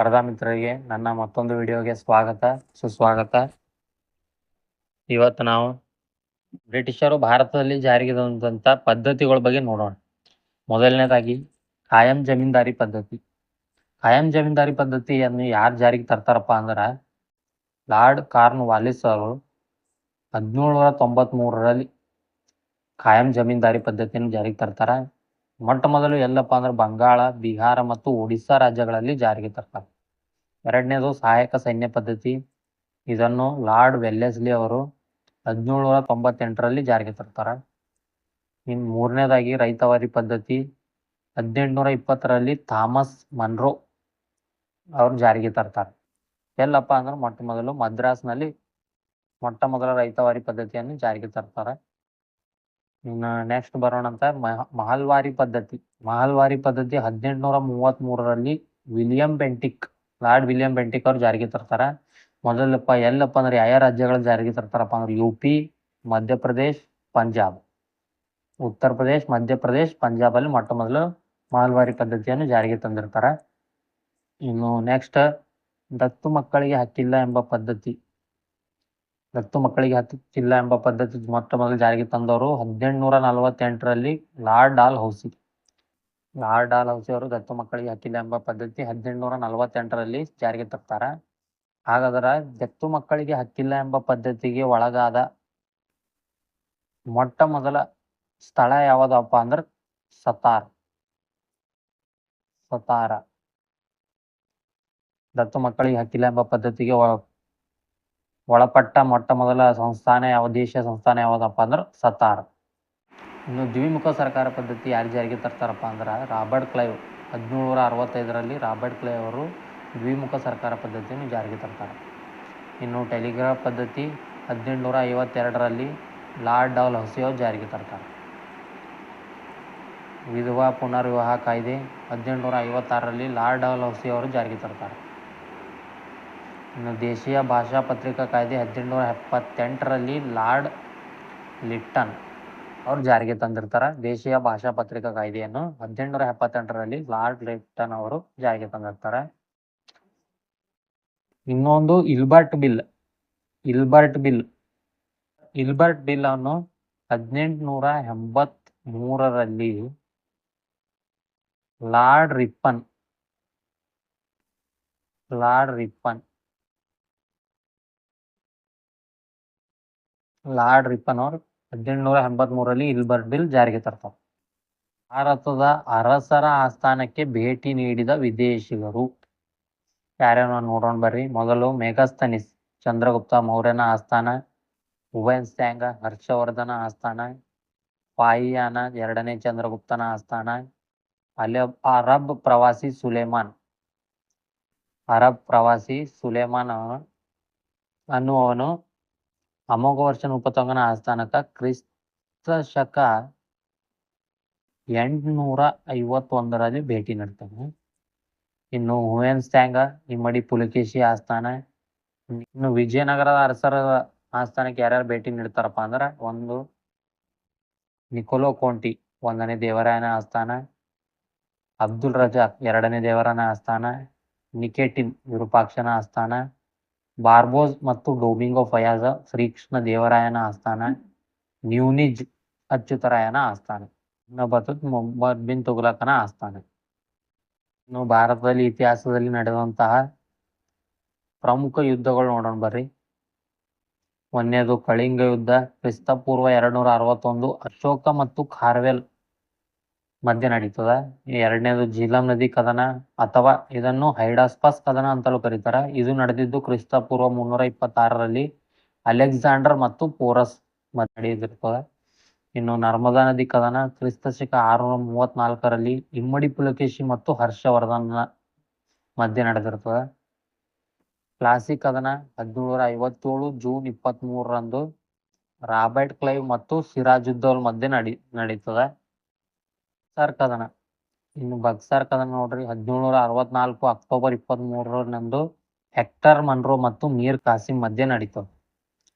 ಸ್ಪರ್ಧಾ ಮಿತ್ರರಿಗೆ ನನ್ನ ಮತ್ತೊಂದು ವಿಡಿಯೋಗೆ ಸ್ವಾಗತ ಸುಸ್ವಾಗತ. ಇವತ್ತು ನಾವು ಬ್ರಿಟಿಷರು ಭಾರತದಲ್ಲಿ ಜಾರಿಗೆ ತಂದಂಥ ಪದ್ಧತಿಗಳ ಬಗ್ಗೆ ನೋಡೋಣ. ಮೊದಲನೇದಾಗಿ ಕಾಯಂ ಜಮೀನ್ದಾರಿ ಪದ್ಧತಿ. ಕಾಯಂ ಜಮೀನ್ದಾರಿ ಪದ್ಧತಿಯನ್ನು ಯಾರು ಜಾರಿಗೆ ತರ್ತಾರಪ್ಪ ಅಂದ್ರೆ ಲಾರ್ಡ್ ಕಾರ್ನ್ ವಾಲಿಸ್ ಅವರು 1793ರಲ್ಲಿ ಕಾಯಂ ಜಮೀನ್ದಾರಿ ಪದ್ಧತಿಯನ್ನು ಜಾರಿಗೆ ತರ್ತಾರೆ. ಮೊಟ್ಟ ಮೊದಲು ಎಲ್ಲಪ್ಪ ಅಂದ್ರೆ ಬಂಗಾಳ, ಬಿಹಾರ ಮತ್ತು ಒಡಿಸ್ಸಾ ರಾಜ್ಯಗಳಲ್ಲಿ ಜಾರಿಗೆ ತರ್ತಾರೆ. ಎರಡನೇದು ಸಹಾಯಕ ಸೈನ್ಯ ಪದ್ಧತಿ. ಇದನ್ನು ಲಾರ್ಡ್ ವೆಲ್ಲೆಸ್ಲಿ ಅವರು 1798ರಲ್ಲಿ ಜಾರಿಗೆ ತರ್ತಾರೆ. ಇನ್ನು ಮೂರನೇದಾಗಿ ರೈತವಾರಿ ಪದ್ಧತಿ 1820ರಲ್ಲಿ ಥಾಮಸ್ ಮನ್ರೋ ಅವರು ಜಾರಿಗೆ ತರ್ತಾರೆ. ಎಲ್ಲಪ್ಪ ಅಂದ್ರೆ ಮೊಟ್ಟ ಮೊದಲು ಮದ್ರಾಸ್ನಲ್ಲಿ ಮೊಟ್ಟ ಮೊದಲ ರೈತವಾರಿ ಪದ್ಧತಿಯನ್ನು ಜಾರಿಗೆ ತರ್ತಾರೆ. ಇನ್ನು ನೆಕ್ಸ್ಟ್ ಬರೋಣ ಅಂತ ಮಹಲ್ವಾರಿ ಪದ್ಧತಿ. ಮಹಲ್ವಾರಿ ಪದ್ಧತಿ 1833ರಲ್ಲಿ ಲಾರ್ಡ್ ವಿಲಿಯಂ ಬೆಂಟಿಕ್ ಅವ್ರು ಜಾರಿಗೆ ತರ್ತಾರೆ. ಎಲ್ಲಪ್ಪ ಅಂದ್ರೆ ಯಾವ ರಾಜ್ಯಗಳ ಜಾರಿಗೆ ತರ್ತಾರಪ್ಪ ಅಂದ್ರೆ UP, ಮಧ್ಯಪ್ರದೇಶ್, ಪಂಜಾಬ್. ಉತ್ತರ ಪ್ರದೇಶ್, ಮಧ್ಯಪ್ರದೇಶ್, ಪಂಜಾಬಲ್ಲಿ ಮೊಟ್ಟ ಮೊದಲು ಮಹಲ್ವಾರಿ ಪದ್ಧತಿಯನ್ನು ಜಾರಿಗೆ ತಂದಿರ್ತಾರೆ. ಇನ್ನು ನೆಕ್ಸ್ಟ್ ದತ್ತು ಮಕ್ಕಳಿಗೆ ಹಕ್ಕಿಲ್ಲ ಎಂಬ ಪದ್ಧತಿ. ಮೊಟ್ಟ ಮೊದಲು ಜಾರಿಗೆ ತಂದವರು 1848ರಲ್ಲಿ ಲಾರ್ಡ್ ಡಾಲ್ ಹೌಸಿ ಅವರು ದತ್ತು ಮಕ್ಕಳಿಗೆ ಹಕ್ಕಿಲ್ಲ ಎಂಬ ಪದ್ಧತಿ 1848ರಲ್ಲಿ ಜಾರಿಗೆ ತರ್ತಾರೆ. ಹಾಗಾದ್ರೆ ದತ್ತು ಮಕ್ಕಳಿಗೆ ಹಕ್ಕಿಲ್ಲ ಎಂಬ ಪದ್ಧತಿಗೆ ಒಳಗಾದ ಮೊಟ್ಟ ಮೊದಲ ಸ್ಥಳ ಯಾವುದಪ್ಪ ಅಂದ್ರೆ ಸತಾರ. ದತ್ತು ಮಕ್ಕಳಿಗೆ ಹಕ್ಕಿಲ್ಲ ಎಂಬ ಪದ್ಧತಿಗೆ ಒಳಪಟ್ಟ ಮೊಟ್ಟ ಮೊದಲ ದೇಶೀಯ ಸಂಸ್ಥಾನ ಯಾವುದಪ್ಪ ಅಂದ್ರೆ ಸತಾರ. ಇನ್ನು ದ್ವಿಮುಖ ಸರ್ಕಾರ ಪದ್ಧತಿ ಯಾರು ಜಾರಿಗೆ ತರ್ತಾರಪ್ಪ ಅಂದ್ರೆ ರಾಬರ್ಟ್ ಕ್ಲೈವ್. 1765ರಲ್ಲಿ ರಾಬರ್ಟ್ ಕ್ಲೈವ್ ಅವರು ದ್ವಿಮುಖ ಸರ್ಕಾರ ಪದ್ಧತಿಯನ್ನು ಜಾರಿಗೆ ತರ್ತಾರೆ. ಇನ್ನು ಟೆಲಿಗ್ರಾಫ್ ಪದ್ಧತಿ 1852ರಲ್ಲಿ ಲಾರ್ಡ್ ಡಾಲ್ ಹೌಸಿ ಅವರು ಜಾರಿಗೆ ತರ್ತಾರೆ. ವಿಧವಾ ಪುನರ್ವಿವಾಹ ಕಾಯ್ದೆ 1856ರಲ್ಲಿ ಲಾರ್ಡ್ ಡಾಲ್ ಹೌಸಿ ಅವರು ಜಾರಿಗೆ ತರ್ತಾರೆ. ಇನ್ನು ದೇಶೀಯ ಭಾಷಾ ಪತ್ರಿಕಾ ಕಾಯ್ದೆ 1878ರಲ್ಲಿ ಲಾರ್ಡ್ ಲಿಟ್ಟನ್ ಅವರು ಜಾರಿಗೆ ತಂದಿರ್ತಾರೆ. ದೇಶೀಯ ಭಾಷಾ ಪತ್ರಿಕಾ ಕಾಯ್ದೆಯನ್ನು 1878ರಲ್ಲಿ ಲಾರ್ಡ್ ಲಿಟ್ಟನ್ ಅವರು ಜಾರಿಗೆ ತಂದಿರ್ತಾರೆ. ಇನ್ನೊಂದು ಇಲ್ಬರ್ಟ್ ಬಿಲ್ ಅನ್ನು 1883ರಲ್ಲಿ ಲಾರ್ಡ್ ರಿಪ್ಪನ್ ಅವರು 1883ರಲ್ಲಿ ಇಲ್ಬರ್ಟ್ ಬಿಲ್ ಜಾರಿಗೆ ತರ್ತಾರೆ. ಭಾರತದ ಅರಸರ ಆಸ್ಥಾನಕ್ಕೆ ಭೇಟಿ ನೀಡಿದ ವಿದೇಶಿಗರು ಯಾರ್ಯಾರು ನೋಡೋಣ ಬರ್ರಿ. ಮೊದಲು ಮೆಗಸ್ತನಿಸ್ ಚಂದ್ರಗುಪ್ತ ಮೌರ್ಯನ ಆಸ್ಥಾನ, ಹುಯೆನ್ ಹರ್ಷವರ್ಧನ ಆಸ್ಥಾನ, ಫಾಹಿಯಾನ 2ನೇ ಚಂದ್ರಗುಪ್ತನ ಆಸ್ಥಾನ, ಅರಬ್ ಪ್ರವಾಸಿ ಸುಲೇಮಾನ್ ಅನ್ನುವವನು ಅಮೋಘವರ್ಷ ನೃಪತುಂಗನ ಆಸ್ಥಾನಕ್ಕೆ ಕ್ರಿಸ್ತ ಶಕ 851ರಲ್ಲಿ ಭೇಟಿ ನೀಡ್ತಾನೆ. ಇನ್ನು ಹುಯೆನ್ ಸ್ಯಾಂಗ ಇಮ್ಮಡಿ ಪುಲಕೇಶಿ ಆಸ್ಥಾನ. ಇನ್ನು ವಿಜಯನಗರದ ಅರಸರ ಆಸ್ಥಾನಕ್ಕೆ ಯಾರ್ಯಾರು ಭೇಟಿ ನೀಡ್ತಾರಪ್ಪ ಅಂದ್ರೆ ಒಂದು ನಿಕೋಲೋ ಕೋಂಟಿ 1ನೇ ದೇವರಾಯನ ಆಸ್ಥಾನ, ಅಬ್ದುಲ್ ರಜಾಕ್ 2ನೇ ದೇವರಾಯನ ಆಸ್ಥಾನ, ನಿಕೆಟಿನ್ ವಿರೂಪಾಕ್ಷನ ಆಸ್ಥಾನ, ಬಾರ್ಬೋಸ್ ಮತ್ತು ಡೊಮಿಂಗೋ ಫಯಾಜ ಶ್ರೀಕೃಷ್ಣ ದೇವರಾಯನ ಆಸ್ಥಾನ, ನ್ಯೂನಿಜ್ ಅಚ್ಯುತರಾಯನ ಆಸ್ಥಾನ, ಇನ್ನೊಬ್ಬ ಮೊಹಮ್ಮದ್ ಬಿನ್ ತುಘಲಕನ ಆಸ್ಥಾನ. ಇನ್ನು ಭಾರತದಲ್ಲಿ ಇತಿಹಾಸದಲ್ಲಿ ನಡೆದಂತಹ ಪ್ರಮುಖ ಯುದ್ಧಗಳು ನೋಡೋಣ ಬರ್ರಿ. ಒಂದನೇದು ಕಳಿಂಗ ಯುದ್ಧ ಕ್ರಿಸ್ತಪೂರ್ವ 261 ಅಶೋಕ ಮತ್ತು ಖಾರ್ವೆಲ್ ಮಧ್ಯೆ ನಡೀತದ. ಎರಡನೇದು ಝೀಲಂ ನದಿ ಕದನ ಅಥವಾ ಇದನ್ನು ಹೈಡಾಸ್ಪಸ್ ಕದನ ಅಂತಲೂ ಕರೀತಾರೆ. ಇದು ನಡೆದಿದ್ದು ಕ್ರಿಸ್ತಪೂರ್ವ 326ರಲ್ಲಿ ಅಲೆಕ್ಸಾಂಡರ್ ಮತ್ತು ಪೋರಸ್ ಮಧ್ಯೆ ನಡೆದಿರ್ತದೆ. ಇನ್ನು ನರ್ಮದಾ ನದಿ ಕದನ ಕ್ರಿಸ್ತಶಕ 634ರಲ್ಲಿ ಇಮ್ಮಡಿ ಪುಲಕೇಶಿ ಮತ್ತು ಹರ್ಷವರ್ಧನ ಮಧ್ಯೆ ನಡೆದಿರ್ತದೆ. ಪ್ಲಾಸಿ ಕದನ 1757 ಜೂನ್ 23ರಂದು ರಾಬರ್ಟ್ ಕ್ಲೈವ್ ಮತ್ತು ಸಿರಾಜುದ್ದೌಲ್ ಮಧ್ಯೆ ನಡೀತದೆ. ಕದನ ಇನ್ನು ಬಕ್ಸರ್ ಕದನ ನೋಡ್ರಿ 1764 ಅಕ್ಟೋಬರ್ 23ರಂದು ಹೆಕ್ಟರ್ ಮನ್ರೋ ಮತ್ತು ಮೀರ್ ಕಾಸಿಂ ಮಧ್ಯೆ ನಡೀತದೆ.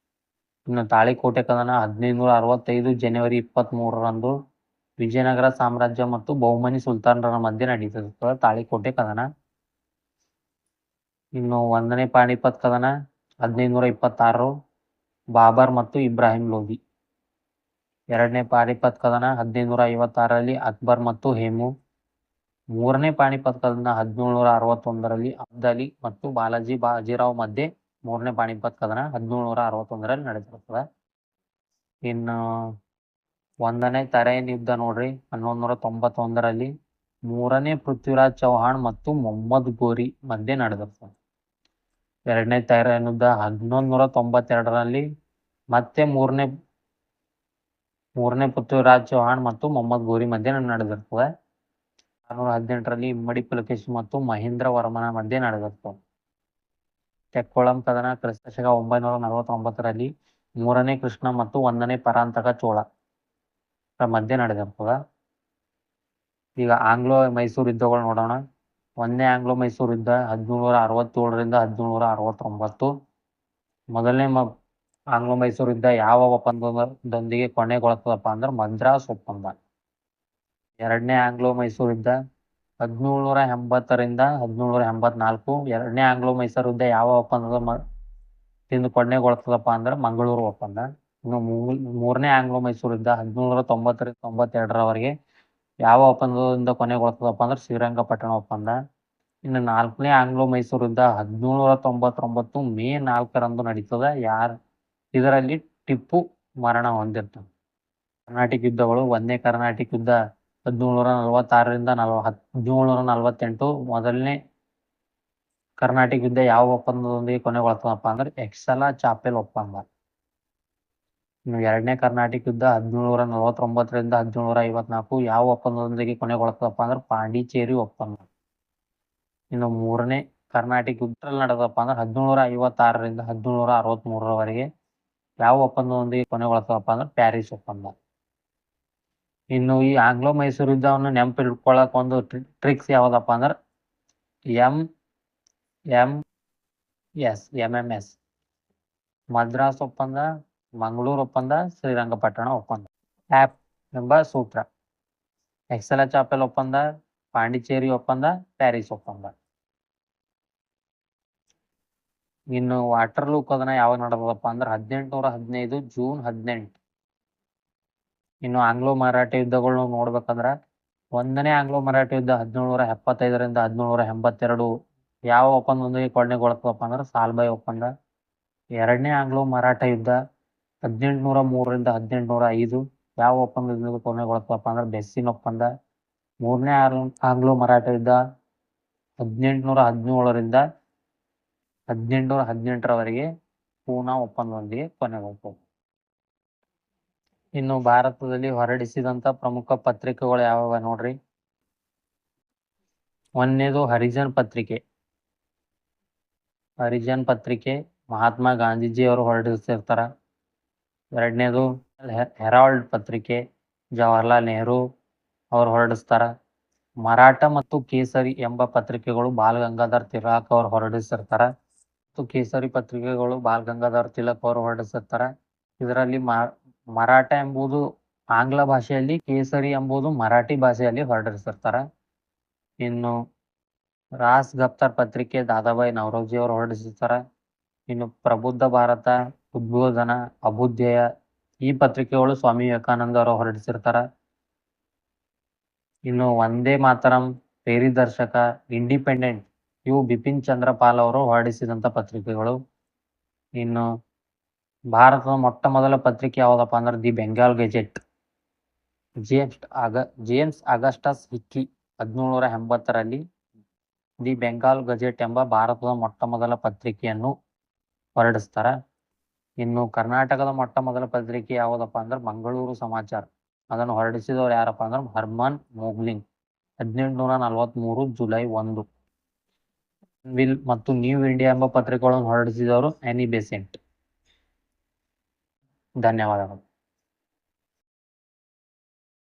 ಇನ್ನು ತಾಳಿಕೋಟೆ ಕದನ 1565 ಜನವರಿ 23ರಂದು ವಿಜಯನಗರ ಸಾಮ್ರಾಜ್ಯ ಮತ್ತು ಬಹುಮನಿ ಸುಲ್ತಾನರ ಮಧ್ಯೆ ನಡೀತದೆ ತಾಳಿಕೋಟೆ ಕದನ. ಇನ್ನು 1ನೇ ಪಾಣಿಪತ್ ಕದನ 1526 ಬಾಬರ್ ಮತ್ತು ಇಬ್ರಾಹಿಂ ಲೋಧಿ. 2ನೇ ಪಾಣಿಪತ್ ಕದನ 1556 ಅಕ್ಬರ್ ಮತ್ತು ಹೇಮು. 3ನೇ ಪಾಣಿಪತ್ ಕದನ 1761 ಅಬ್ದಾಲಿ ಮತ್ತು ಬಾಲಾಜಿ ಬಾಜಿರಾವ್ ಮಧ್ಯೆ 3ನೇ ಪಾಣಿಪತ್ ಕದನ 1761 ನಡೆದಿರ್ತದೆ. ಇನ್ನು 1ನೇ ತರೈನ್ ಯುದ್ಧ ನೋಡ್ರಿ 1191 3ನೇ ಪೃಥ್ವಿರಾಜ್ ಚೌಹಾಣ್ ಮತ್ತು ಮೊಹಮ್ಮದ್ ಗೋರಿ ಮಧ್ಯೆ ನಡೆದಿರ್ತದೆ. 2ನೇ ತೈರನ್ ಯುದ್ಧ 1192 ಮತ್ತೆ ಮೂರನೇ ಪೃಥ್ವಿರಾಜ್ ಚೌಹಾಣ್ ಮತ್ತು ಮೊಹಮ್ಮದ್ ಗೋರಿ ಮಧ್ಯೆ ನಡೆದಿರ್ತದೆ. 618 ಇಮ್ಮಡಿ ಪುಲಕೇಶಿ ಮತ್ತು ಮಹೇಂದ್ರ ವರ್ಮನ ಮಧ್ಯೆ ನಡೆದಿರ್ತದೆ. ತೆಕ್ಕೊಳಂ ಕದನ ಕ್ರಿಸ್ತಶಕ 949 3ನೇ ಕೃಷ್ಣ ಮತ್ತು 1ನೇ ಪರಾಂತಕ ಚೋಳ ಮಧ್ಯೆ ನಡೆದಿರ್ತದೆ. ಈಗ ಆಂಗ್ಲೋ ಮೈಸೂರು ಯುದ್ಧಗಳು ನೋಡೋಣ. 1ನೇ ಆಂಗ್ಲೋ ಮೈಸೂರು ಯುದ್ಧ 1767 1769. ಮೊದಲನೇ ಆಂಗ್ಲೋ ಮೈಸೂರು ಯುದ್ಧ ಯಾವ ಒಪ್ಪಂದದೊಂದಿಗೆ ಕೊನೆಗೊಳ್ತದಪ್ಪ ಅಂದ್ರೆ ಮದ್ರಾಸ್ ಒಪ್ಪಂದ. 2ನೇ ಆಂಗ್ಲೋ ಮೈಸೂರು ಯುದ್ಧ 1780 1784. 2ನೇ ಆಂಗ್ಲೋ ಮೈಸೂರು ಯುದ್ಧ ಯಾವ ಒಪ್ಪಂದದಿಂದ ಕೊನೆಗೊಳ್ತದಪ್ಪ ಅಂದ್ರೆ ಮಂಗಳೂರು ಒಪ್ಪಂದ. ಇನ್ನು 3ನೇ ಆಂಗ್ಲೋ ಮೈಸೂರು ಯುದ್ಧ 1790 92 ಯಾವ ಒಪ್ಪಂದದಿಂದ ಕೊನೆಗೊಳ್ತದಪ್ಪ ಅಂದ್ರೆ ಶ್ರೀರಂಗಪಟ್ಟಣ ಒಪ್ಪಂದ. ಇನ್ನು 4ನೇ ಆಂಗ್ಲೋ ಮೈಸೂರು ಯುದ್ಧ 1799 ಮೇ 4 ನಡೀತದ. ಇದರಲ್ಲಿ ಟಿಪ್ಪು ಮರಣ ಹೊಂದಿರ್ತಾನೆ. ಕರ್ನಾಟಿಕ್ ಯುದ್ಧಗಳು 1ನೇ ಕರ್ನಾಟಿಕ್ ಯುದ್ಧ 1746 1748. ಮೊದಲನೇ ಕರ್ನಾಟಿಕ್ ಯುದ್ಧ ಯಾವ ಒಪ್ಪಂದದೊಂದಿಗೆ ಕೊನೆಗೊಳ್ತದಪ್ಪ ಅಂದ್ರೆ ಎಕ್ಸಲಾ ಚಾಪೆಲ್ ಒಪ್ಪಂದ. ಇನ್ನು 2ನೇ ಕರ್ನಾಟಿಕ್ ಯುದ್ಧ 1749 1754 ಯಾವ ಒಪ್ಪಂದದೊಂದಿಗೆ ಕೊನೆಗೊಳ್ತದಪ್ಪ ಅಂದ್ರೆ ಪಾಂಡಿಚೇರಿ ಒಪ್ಪಂದ. ಇನ್ನು 3ನೇ ಕರ್ನಾಟಿಕ್ ಯುದ್ಧ ನಡೆದಪ್ಪ ಅಂದ್ರೆ 1756 1763 ಯಾವ ಒಪ್ಪಂದದೊಂದಿಗೆ ಕೊನೆಗೊಳ್ತದಪ್ಪ ಅಂದ್ರೆ ಪ್ಯಾರಿಸ್ ಒಪ್ಪಂದ. ಇನ್ನು ಈ ಆಂಗ್ಲೋ ಮೈಸೂರು ಯುದ್ಧವನ್ನು ನೆನಪಿಟ್ಕೊಳ್ಳಕ್ ಒಂದು ಟ್ರಿಕ್ಸ್ ಯಾವ್ದಪ್ಪ ಅಂದ್ರೆ MMS ಮದ್ರಾಸ್ ಒಪ್ಪಂದ, ಮಂಗಳೂರು ಒಪ್ಪಂದ, ಶ್ರೀರಂಗಪಟ್ಟಣ ಒಪ್ಪಂದ. ಆಪ್ ಎಂಬ ಸೂತ್ರ. ಎಕ್ಸಲಾ ಚಾಪೆಲ್ ಒಪ್ಪಂದ, ಪಾಂಡಿಚೇರಿ ಒಪ್ಪಂದ, ಪ್ಯಾರಿಸ್ ಒಪ್ಪಂದ. ಇನ್ನು ವಾಟರ್ಲೂ ಕದನ ಯಾವಾಗ ನಡೆದದಪ್ಪ ಅಂದ್ರೆ 1815 ಜೂನ್ 18. ಇನ್ನು ಆಂಗ್ಲೋ ಮರಾಠ ಯುದ್ಧಗಳು ನೋಡ್ಬೇಕಂದ್ರ 1ನೇ ಆಂಗ್ಲೋ ಮರಾಠ ಯುದ್ಧ 1775 1782 ಯಾವ ಒಪ್ಪಂದದೊಂದಿಗೆ ಕೊನೆಗೊಳ್ತದಪ್ಪ ಅಂದ್ರೆ ಸಾಲ್ಬಾಯ್ ಒಪ್ಪಂದ. 2ನೇ ಆಂಗ್ಲೋ ಮರಾಠ ಯುದ್ಧ 1803 1805 ಯಾವ ಒಪ್ಪಂದದೊಂದಿಗೆ ಕೊನೆಗೊಳ್ತದಪ್ಪ ಅಂದ್ರೆ ಬೆಸ್ಸಿನ್ ಒಪ್ಪಂದ. 3ನೇ ಆಂಗ್ಲೋ ಮರಾಠ ಯುದ್ಧ 1817 1818 ಪೂನಾ ಒಪ್ಪಂದದೊಂದಿಗೆ ಕೊನೆಗೊಳ್ತದೆ. ಇನ್ನು ಭಾರತದಲ್ಲಿ ಹೊರಡಿಸಿದಂತ ಪ್ರಮುಖ ಪತ್ರಿಕೆಗಳು ಯಾವ್ಯಾವ ನೋಡ್ರಿ. 1ನೇದು ಹರಿಜನ್ ಪತ್ರಿಕೆ. ಹರಿಜನ್ ಪತ್ರಿಕೆ ಮಹಾತ್ಮ ಗಾಂಧೀಜಿಯವರು ಹೊರಡಿಸಿರ್ತಾರ. 2ನೇದು ಹೆರಾಲ್ಡ್ ಪತ್ರಿಕೆ ಜವಾಹರ್ಲಾಲ್ ನೆಹರು ಅವರು ಹೊರಡಿಸ್ತಾರ. ಮರಾಠ ಮತ್ತು ಕೇಸರಿ ಎಂಬ ಪತ್ರಿಕೆಗಳು ಬಾಲ್ ಗಂಗಾಧರ್ ತಿಲಕ್ ಅವರು ಹೊರಡಿಸಿರ್ತಾರ. ಮತ್ತು ಕೇಸರಿ ಪತ್ರಿಕೆಗಳು ಬಾಲ್ ಗಂಗಾಧರ್ ತಿಲಕ್ ಅವರು ಹೊರಡಿಸಿರ್ತಾರ. ಇದರಲ್ಲಿ ಮರಾಠ ಎಂಬುದು ಆಂಗ್ಲ ಭಾಷೆಯಲ್ಲಿ, ಕೇಸರಿ ಎಂಬುದು ಮರಾಠಿ ಭಾಷೆಯಲ್ಲಿ ಹೊರಡಿಸಿರ್ತಾರ. ಇನ್ನು ರಾಸ್ ಗಫ್ತಾರ್ ಪತ್ರಿಕೆ ದಾದಾಬಾಯಿ ನವರೋಜಿ ಅವರು ಹೊರಡಿಸಿರ್ತಾರ. ಇನ್ನು ಪ್ರಬುದ್ಧ ಭಾರತ, ಉದ್ಬೋಧನ, ಅಭ್ಯುದಯ ಈ ಪತ್ರಿಕೆಗಳು ಸ್ವಾಮಿ ವಿವೇಕಾನಂದ ಅವರು ಹೊರಡಿಸಿರ್ತಾರ. ಇನ್ನು ವಂದೇ ಮಾತರಂ, ಪೇರಿದರ್ಶಕ, ಇಂಡಿಪೆಂಡೆಂಟ್ ಇವು ಬಿಪಿನ್ ಚಂದ್ರ ಪಾಲ್ ಅವರು ಹೊರಡಿಸಿದಂತ ಪತ್ರಿಕೆಗಳು. ಇನ್ನು ಭಾರತದ ಮೊಟ್ಟ ಮೊದಲ ಪತ್ರಿಕೆ ಯಾವ್ದಪ್ಪ ಅಂದ್ರೆ the Bengal Gazette. James Augustus Hicky 1780 the Bengal Gazette ಎಂಬ ಭಾರತದ ಮೊಟ್ಟ ಮೊದಲ ಪತ್ರಿಕೆಯನ್ನು ಹೊರಡಿಸ್ತಾರ. ಇನ್ನು ಕರ್ನಾಟಕದ ಮೊಟ್ಟ ಮೊದಲ ಪತ್ರಿಕೆ ಯಾವುದಪ್ಪ ಅಂದ್ರೆ ಮಂಗಳೂರು ಸಮಾಚಾರ. ಅದನ್ನು ಹೊರಡಿಸಿದವರು ಯಾರಪ್ಪ ಅಂದ್ರೆ ಹರ್ಮನ್ ಮೋಗ್ಲಿಂಗ್ 1843 ಜುಲೈ 1. ವಿಲ್ ಮತ್ತು ನ್ಯೂ ಇಂಡಿಯಾ ಎಂಬ ಪತ್ರಿಕೆಗಳನ್ನು ಹೊರಡಿಸಿದವರು ಆನಿ ಬೆಸೆಂಟ್. ಧನ್ಯವಾದಗಳು.